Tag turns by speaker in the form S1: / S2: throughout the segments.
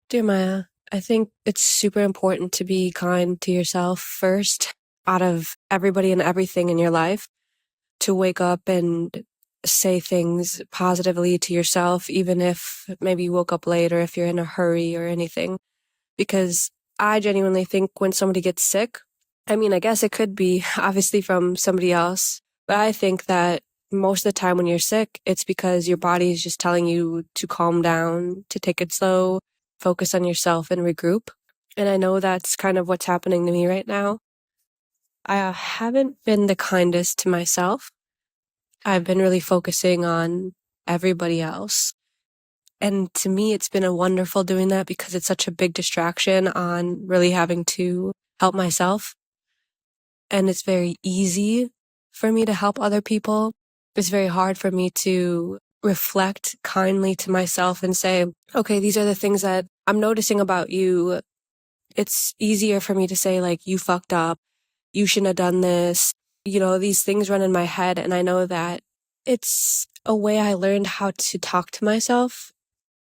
S1: Dear Maya, I think it's super important to be kind to yourself first, out of everybody and everything in your life, to wake up and say things positively to yourself, even if maybe you woke up late or if you're in a hurry or anything. Because I genuinely think when somebody gets sick, I mean, I guess it could be obviously from somebody else, but I think that most of the time when you're sick, it's because your body is just telling you to calm down, to take it slow, focus on yourself and regroup. And I know that's kind of what's happening to me right now. I haven't been the kindest to myself. I've been really focusing on everybody else. And to me, it's been a wonderful doing that because it's such a big distraction on really having to help myself. And it's very easy for me to help other people. It's very hard for me to reflect kindly to myself and say, okay, these are the things that I'm noticing about you. It's easier for me to say, like, you fucked up. You shouldn't have done this. These things run in my head. And I know that it's a way I learned how to talk to myself.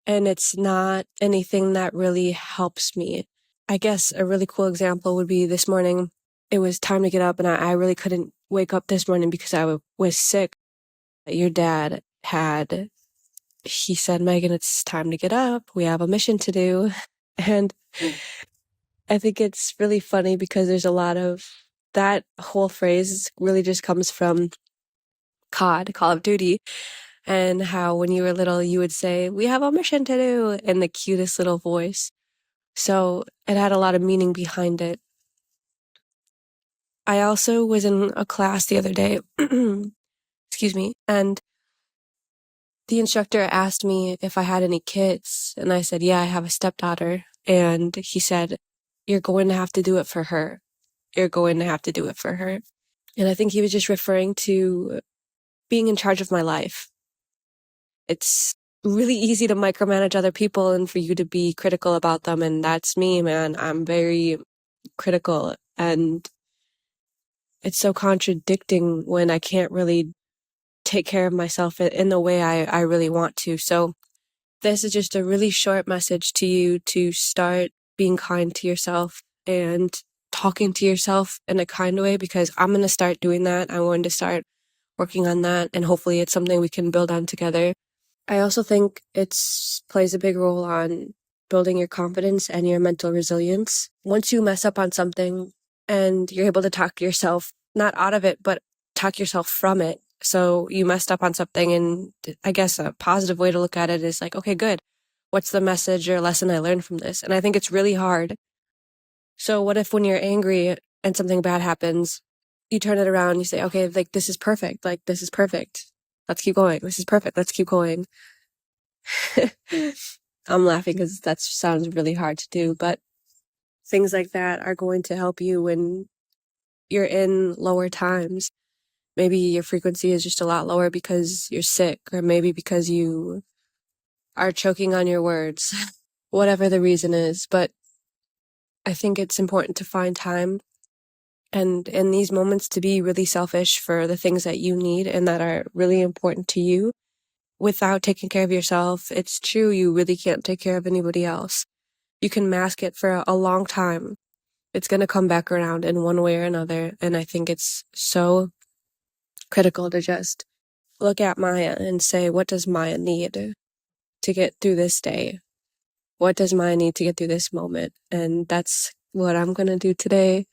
S1: And it's not anything that really helps me. I guess a really cool example would be this morning. It was time to get up and I really couldn't wake up this morning because I was sick. Your dad he said, Megan, it's time to get up. We have a mission to do. And I think it's really funny because there's a lot of that whole phrase really just comes from COD, Call of Duty, and how when you were little, you would say, we have a mission to do, in the cutest little voice. So it had a lot of meaning behind it. I also was in a class the other day, excuse me, and the instructor asked me if I had any kids, and I said, yeah, I have a stepdaughter. And he said, you're going to have to do it for her. You're going to have to do it for her. And I think he was just referring to being in charge of my life. It's really easy to micromanage other people and for you to be critical about them. And that's me, man. I'm very critical. And it's so contradicting when I can't really take care of myself in the way I really want to. So this is just a really short message to you to start being kind to yourself and talking to yourself in a kind way, because I'm going to start doing that. I'm going to start working on that, and hopefully it's something we can build on together. I also think it plays a big role on building your confidence and your mental resilience. Once you mess up on something and you're able to talk yourself, not out of it, but talk yourself from it. So you messed up on something, and I guess a positive way to look at it is like, okay, good. What's the message or lesson I learned from this? And I think it's really hard. So what if when you're angry and something bad happens, you turn it around and you say, okay, like, this is perfect. Like, this is perfect. Let's keep going. This is perfect. Let's keep going. I'm laughing because that sounds really hard to do, but things like that are going to help you when you're in lower times. Maybe your frequency is just a lot lower because you're sick, or maybe because you are choking on your words, whatever the reason is. But I think it's important to find time and in these moments to be really selfish for the things that you need and that are really important to you without taking care of yourself. It's true, you really can't take care of anybody else. You can mask it for a long time. It's going to come back around in one way or another. And I think it's so critical to just look at Maya and say, what does Maya need to get through this day? What does Maya need to get through this moment? And that's what I'm going to do today.